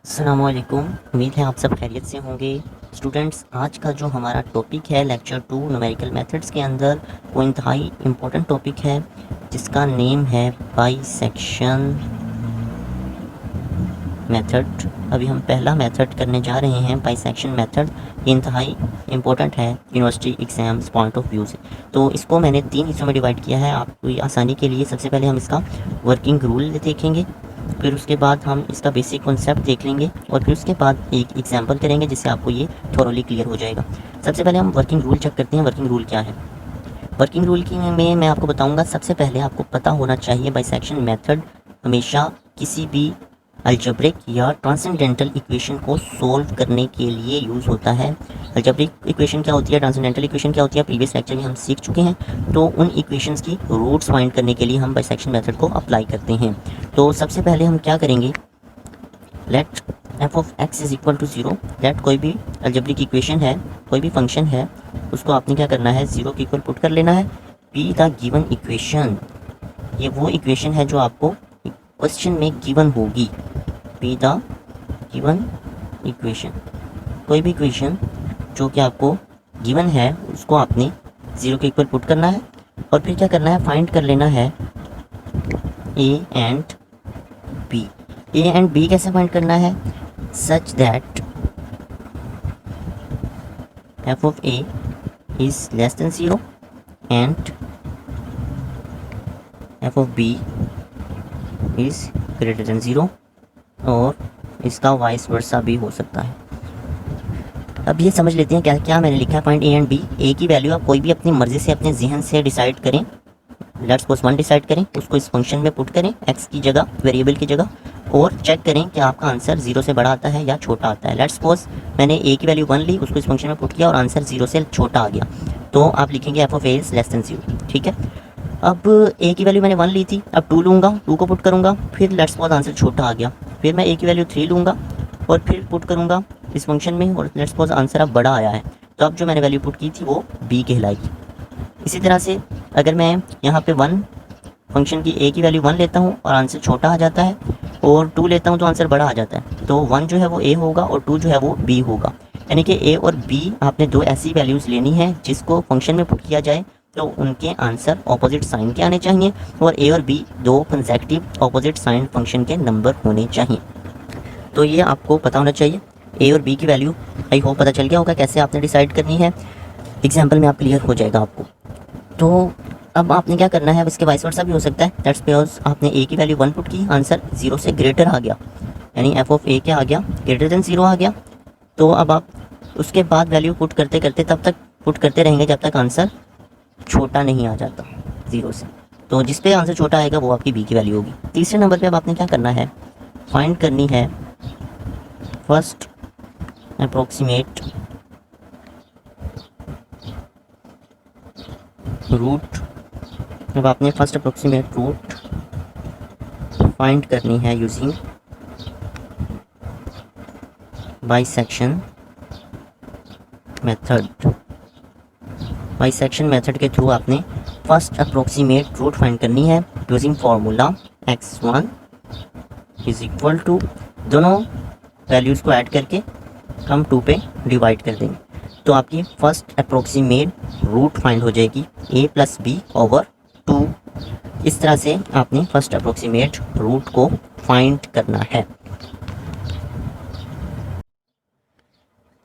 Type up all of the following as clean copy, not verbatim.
अस्सलामुअलैकुम, उम्मीद है आप सब खैरियत से होंगे। स्टूडेंट्स, आज का जो हमारा टॉपिक है लेक्चर 2 न्यूमेरिकल मेथड्स के अंदर, वो इंतहाई इम्पोर्टेंट टॉपिक है जिसका नेम है बाइसेक्शन मेथड। अभी हम पहला मेथड करने जा रहे हैं, बाइसेक्शन मेथड। इंतहाई इम्पोर्टेंट है university exams point of view से। तो इसको मैंने 3 हिस्सों में डिवाइड किया है आपकी आसानी के लिए। सबसे पहले हम इसका वर्किंग रूल देखेंगे, फिर उसके बाद हम इसका बेसिक कॉन्सेप्ट देख लेंगे, और फिर उसके बाद एक एग्जांपल करेंगे जिससे आपको ये थोरोली क्लियर हो जाएगा। सबसे पहले हम वर्किंग रूल चेक करते हैं। वर्किंग रूल क्या है? वर्किंग रूल की में मैं आपको बताऊंगा। सबसे पहले आपको पता होना चाहिए बाइसेक्शन मेथड हमेशा किसी भी अलजेब्रिक या ट्रांसेंडेंटल इक्वेशन को सोल्व करने के लिए यूज़ होता है। अलजेब्रिक इक्वेशन क्या होती है, ट्रांसेंडेंटल इक्वेशन क्या होती है, प्रीवियस लेक्चर में हम सीख चुके हैं। तो उन इक्वेशंस की रूट्स फाइंड करने के लिए हम बाइसेक्शन मेथड को अप्लाई करते हैं। तो सबसे पहले हम क्या करेंगे, let f of x is equal to 0। Let कोई भी अलजेब्रिक इक्वेशन है, कोई भी फंक्शन है, उसको आपने क्या करना है, 0 के इक्वल पुट कर लेना है। बी द गिवन इक्वेशन, ये वो इक्वेशन है जो आपको क्वेश्चन में गिवन होगी। बी द गिवन इक्वेशन, कोई भी इक्वेशन जो कि आपको गिवन है उसको आपने 0 के इक्वल पुट करना है, और फिर क्या करना है, फाइंड कर लेना है a and b. A and b कैसे फाइंड करना है, such that f of a is less than 0 and f of b is greater than 0, और इसका वाइस वर्सा भी हो सकता है। अब ये समझ लेते हैं क्या क्या मैंने लिखा है। फाइंड ए एंड बी, ए की वैल्यू आप कोई भी अपनी मर्जी से अपने जहन से डिसाइड करें। लेट्स सपोज 1 डिसाइड करें, उसको इस फंक्शन में पुट करें एक्स की जगह, वेरिएबल की जगह, और चेक करें कि आपका आंसर 0 से बड़ा आता है या छोटा आता है। लेट्स सपोज मैंने ए की वैल्यू 1 ली, उसको इस फंक्शन में पुट किया और आंसर 0 से छोटा आ गया, तो आप लिखेंगे F of a is less than 0। ठीक है, अब ए की वैल्यू मैंने 1 ली थी, अब 2 लूँगा, 2 को पुट करूँगा, फिर लेट्स सपोज आंसर छोटा आ गया, फिर मैं ए की वैल्यू 3 लूँगा और फिर पुट करूँगा इस फंक्शन में, और लेट्स सपोज आंसर अब बड़ा आया है, तो अब जो मैंने वैल्यू पुट की थी वो बी कहलाएगी। इसी तरह से अगर मैं यहाँ पे 1 फंक्शन की ए की वैल्यू 1 लेता हूँ और आंसर छोटा आ जाता है, और 2 लेता हूँ तो आंसर बड़ा आ जाता है, तो 1 जो है वो ए होगा और 2 जो है वो बी होगा। यानी कि ए और बी आपने 2 ऐसी वैल्यूज़ लेनी है जिसको फंक्शन में पुट किया जाए तो उनके आंसर ऑपोजिट साइन के आने चाहिए, और ए और b 2 consecutive opposite sign function के नंबर होने चाहिए। तो ये आपको पता होना चाहिए। ए और बी की वैल्यू आई होप पता चल गया होगा कैसे आपने डिसाइड करनी है। एग्जाम्पल में आप क्लियर हो जाएगा आपको। तो अब आपने क्या करना है, अब इसके वाइस वर्सा भी हो सकता है। दैट्स बिकॉज आपने ए की वैल्यू 1 पुट की, आंसर 0 से ग्रेटर आ गया, यानी एफ ऑफ ए क्या आ गया, ग्रेटर देन 0 आ गया। तो अब आप उसके बाद वैल्यू पुट करते करते तब तक पुट करते रहेंगे जब तक आंसर छोटा नहीं आ जाता 0 से। तो जिस पे आंसर छोटा आएगा वो आपकी बी की वैल्यू होगी। तीसरे नंबर पे अब आपने क्या करना है, फाइंड करनी है फर्स्ट अप्रोक्सीमेट रूट। अब आपने फर्स्ट अप्रोक्सीमेट रूट फाइंड करनी है using bisection method. Bisection method के थ्रू आपने फर्स्ट अप्रोक्सीमेट रूट फाइंड करनी है using formula x1 is equal to, दोनों वैल्यूज़ को ऐड करके हम 2 पे डिवाइड कर देंगे, तो आपकी फर्स्ट अप्रोक्सीमेट रूट फाइंड हो जाएगी a प्लस बी ओवर 2। इस तरह से आपने फर्स्ट अप्रोक्सीमेट रूट को फाइंड करना है।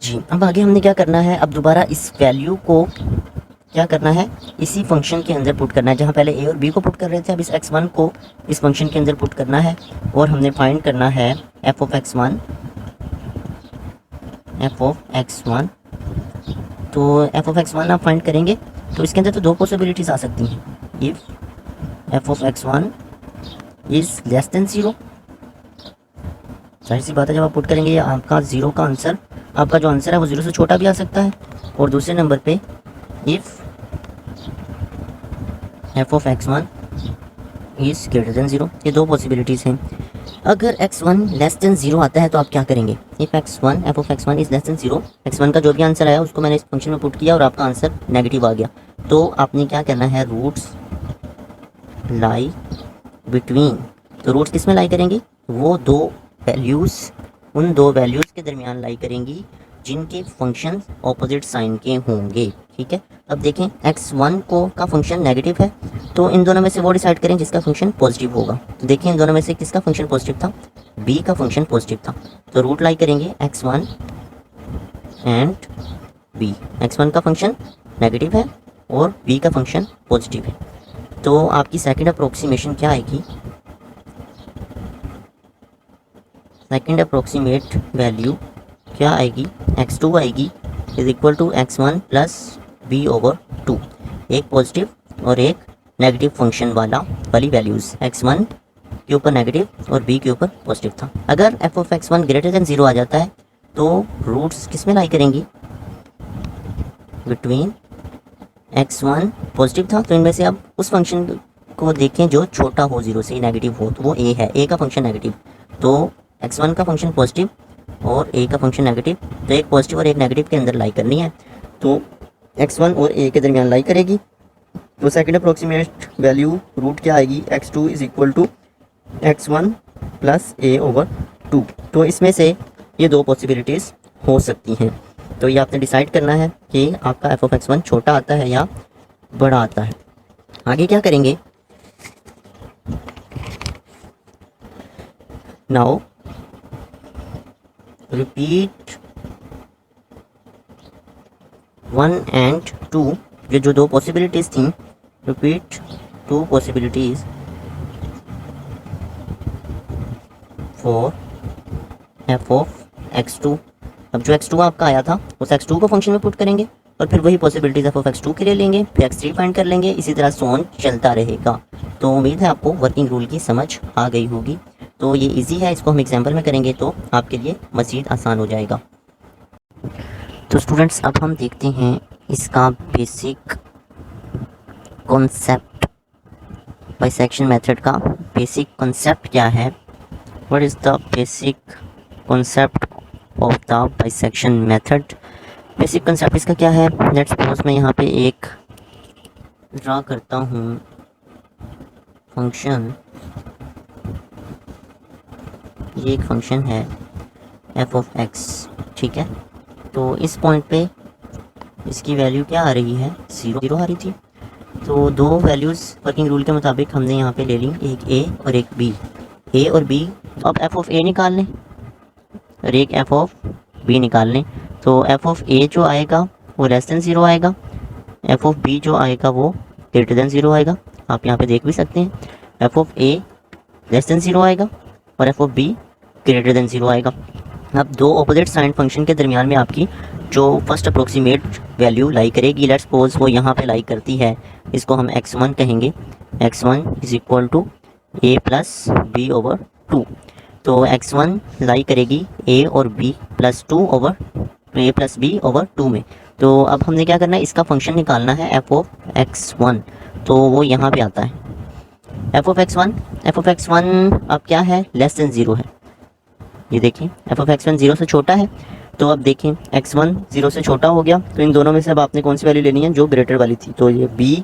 जी, अब आगे हमने क्या करना है, अब दोबारा इस वैल्यू को क्या करना है, इसी फंक्शन के अंदर पुट करना है। जहाँ पहले ए और बी को पुट कर रहे थे, अब इस x1 को इस फंक्शन के अंदर पुट करना है, और हमने फाइंड करना है F of x1। F of x1, तो एफ ऑफ x1 आप फाइंड करेंगे तो इसके अंदर तो 2 पॉसिबिलिटीज़ आ सकती हैं। If F of x1 is less than 0, जाहिर सी बात है जब आप पुट करेंगे आपका 0 का आंसर, आपका जो आंसर है वो 0 से छोटा भी आ सकता है। और दूसरे नंबर पे if F of x1 is greater than 0, ये 2 पॉसिबिलिटीज़ हैं। अगर x1 लेस देन 0 आता है तो आप क्या करेंगे, if x1 F of x1 is less than 0, x1 का जो भी आंसर आया उसको मैंने इस फंक्शन में पुट किया और आपका आंसर नेगेटिव आ गया, तो आपने क्या करना है, रूट्स लाई बिटवीन, तो रूट्स किस में लाई करेंगी, वो दो वैल्यूज़, उन दो वैल्यूज़ के दरमियान लाई करेंगी जिनके फंक्शन ऑपोजिट साइन के होंगे। ठीक है, अब देखें x1 को का फंक्शन नेगेटिव है, तो इन दोनों में से वो डिसाइड करें जिसका फंक्शन पॉजिटिव होगा। तो देखें इन दोनों में से किसका फंक्शन पॉजिटिव था, b का फंक्शन पॉजिटिव था, तो रूट लाई करेंगे x1 एंड b। x1 का फंक्शन नेगेटिव है और b का फंक्शन पॉजिटिव है, तो आपकी सेकंड अप्रोक्सीमेशन क्या आएगी, सेकंड अप्रोक्सीमेट वैल्यू क्या आएगी, x2 आएगी is equal to x1 plus b over 2, एक पॉजिटिव और एक नेगेटिव फंक्शन वाली वैल्यूज़, x1 के ऊपर नेगेटिव और b के ऊपर पॉजिटिव था। अगर f of x1 greater than 0 आ जाता है तो रूट्स किस में लाई करेंगी, बिटवीन x1 पॉजिटिव था, तो इनमें से अब उस फंक्शन को देखें जो छोटा हो 0 से, नेगेटिव हो, तो वो a है, a का फंक्शन नेगेटिव, तो x1 का फंक्शन पॉजिटिव और a का फंक्शन नेगेटिव, तो एक पॉजिटिव और एक नेगेटिव के अंदर लाई करनी है, तो x1 और a के दरमियान लाई करेगी, तो सेकंड अप्रोक्सीमेट वैल्यू रूट क्या आएगी, x2 is equal to x1 plus a over 2। तो इसमें से ये दो पॉसिबिलिटीज़ हो सकती हैं, तो ये आपने डिसाइड करना है कि आपका f ऑफ x1 छोटा आता है या बड़ा आता है। आगे क्या करेंगे, नाउ रिपीट 1 एंड 2, ये जो दो पॉसिबिलिटीज़ थी, repeat 2 possibilities for f of x2। अब जो x2 आपका आया था उस x2 को फंक्शन में पुट करेंगे और फिर वही पॉसिबिलिटीज़ f ऑफ x2 के लिए लेंगे, फिर x3 फाइंड कर लेंगे, इसी तरह सोन चलता रहेगा। तो उम्मीद है आपको वर्किंग रूल की समझ आ गई होगी। तो ये इजी है, इसको हम एग्जाम्पल में करेंगे तो आपके लिए मज़ीद आसान हो जाएगा। तो स्टूडेंट्स अब हम देखते हैं इसका बेसिक कॉन्सेप्ट, बाइसेक्शन मेथड का बेसिक कॉन्सेप्ट क्या है, what is the basic concept of the bisection method. Basic concept इसका क्या है, लेट्स सपोज मैं यहाँ पे एक ड्रा करता हूँ फंक्शन, ये एक फंक्शन है f ऑफ x, ठीक है, तो इस पॉइंट पे इसकी वैल्यू क्या आ रही है, 0 आ रही थी, तो दो वैल्यूज़ वर्किंग रूल के मुताबिक हमने यहाँ पे ले ली, एक a और एक b, a और b, अब f ऑफ a निकाल लें और एक f ऑफ b निकाल लें, तो f ऑफ a जो आएगा वो लेस देन 0 आएगा, f ऑफ b जो आएगा वो ग्रेटर देन 0 आएगा। आप यहाँ पे देख भी सकते हैं, f of a less than 0 आएगा और f of b greater than 0 आएगा। अब दो ऑपोजिट साइन फंक्शन के दरमियान में आपकी जो फर्स्ट अप्रोक्सीमेट वैल्यू लाई करेगी, लेट्स सपोज वो यहाँ पे लाई करती है, इसको हम x1 कहेंगे, x1 is equal to a plus b over 2, तो x1 लाई करेगी a और b plus 2 over a plus b over 2 में। तो अब हमने क्या करना है, इसका फंक्शन निकालना है f ऑफ x1, तो वो यहाँ पे आता है f ऑफ x1 अब क्या है, लेस देन 0 है, ये देखें f ऑफ x1 0 से छोटा है, तो अब देखें x1 0 से छोटा हो गया, तो इन दोनों में से अब आपने कौन सी वैल्यू लेनी है, जो ग्रेटर वाली थी, तो ये b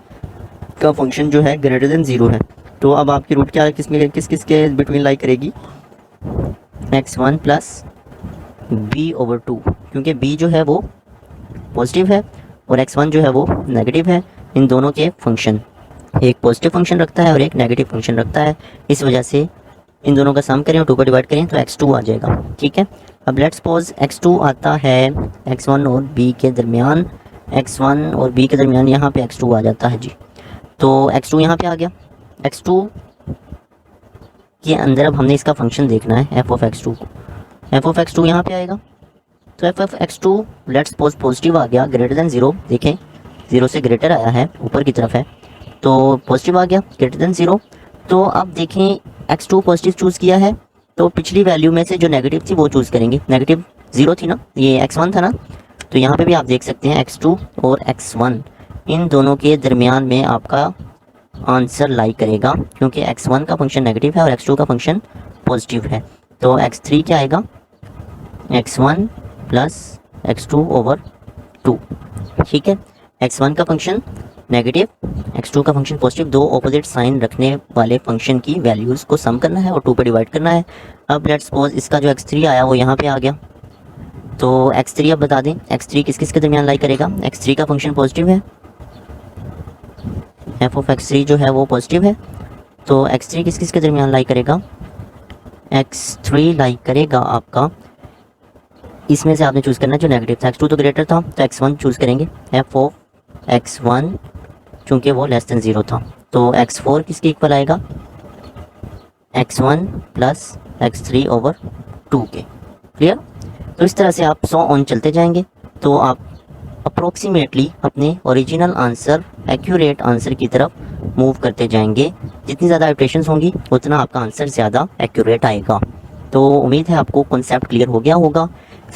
का फंक्शन जो है ग्रेटर देन 0 है, तो अब आपकी रूट क्या है, किस किस के बिटवीन लाई करेगी, x1 प्लस b ओवर 2, क्योंकि b जो है वो पॉजिटिव है और x1 जो है वो नेगेटिव है, इन दोनों के फंक्शन एक पॉजिटिव फंक्शन रखता है और एक नेगेटिव फंक्शन रखता है, इस वजह से इन दोनों का सम करें और 2 पर डिवाइड करें तो x2 आ जाएगा। ठीक है, अब लेट्स सपोज x2 आता है x1 और b के दरमियान, x1 और b के दरमियान यहाँ पे x2 आ जाता है जी, तो x2 यहाँ पे आ गया, x2 के अंदर अब हमने इसका फंक्शन देखना है f ऑफ x2 को, f ऑफ x2 यहाँ पे आएगा, तो f of x2 let's suppose positive आ गया, ग्रेटर देन 0, देखें 0 से ग्रेटर आया है, ऊपर की तरफ है, तो पॉजिटिव आ गया ग्रेटर देन 0, तो अब देखें x2 पॉजिटिव चूज़ किया है, तो पिछली वैल्यू में से जो नेगेटिव थी वो चूज़ करेंगे, नेगेटिव 0 थी ना, ये x1 था ना, तो यहाँ पे भी आप देख सकते हैं x2 और x1 इन दोनों के दरमियान में आपका आंसर लाई करेगा, क्योंकि x1 का फंक्शन नेगेटिव है और x2 का फंक्शन पॉजिटिव है, तो x3 क्या आएगा, x1 प्लस x2 ओवर 2, ठीक है, x1 का फंक्शन नेगेटिव, x2 का फंक्शन पॉजिटिव, दो ऑपोजिट साइन रखने वाले फंक्शन की वैल्यूज़ को सम करना है और 2 पे डिवाइड करना है। अब लेट्स सपोज इसका जो x3 आया वो यहाँ पे आ गया, तो x3 अब बता दें x3 किस किस के दरमियान लाई करेगा। x3 का फंक्शन पॉजिटिव है, f ऑफ x3 जो है वो पॉजिटिव है, तो x3 किस किस के दरमियान लाई करेगा, x3 लाई करेगा आपका, इसमें से आपने चूज़ करना है जो नेगेटिव था। x2 तो ग्रेटर था तो x1 चूज़ करेंगे, f ऑफ x1 चूँकि वो लेस देन 0 था, तो x4 किसके इक्वल आएगा, x1 प्लस x3 ओवर 2 के। क्लियर। तो इस तरह से आप 100 ऑन चलते जाएंगे तो आप अप्रोक्सीमेटली अपने ओरिजिनल आंसर, एक्यूरेट आंसर की तरफ मूव करते जाएंगे। जितनी ज़्यादा इटरेशंस होंगी उतना आपका आंसर ज़्यादा एक्यूरेट आएगा। तो उम्मीद है आपको कॉन्सेप्ट क्लियर हो गया होगा।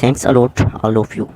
Thanks a lot all of you.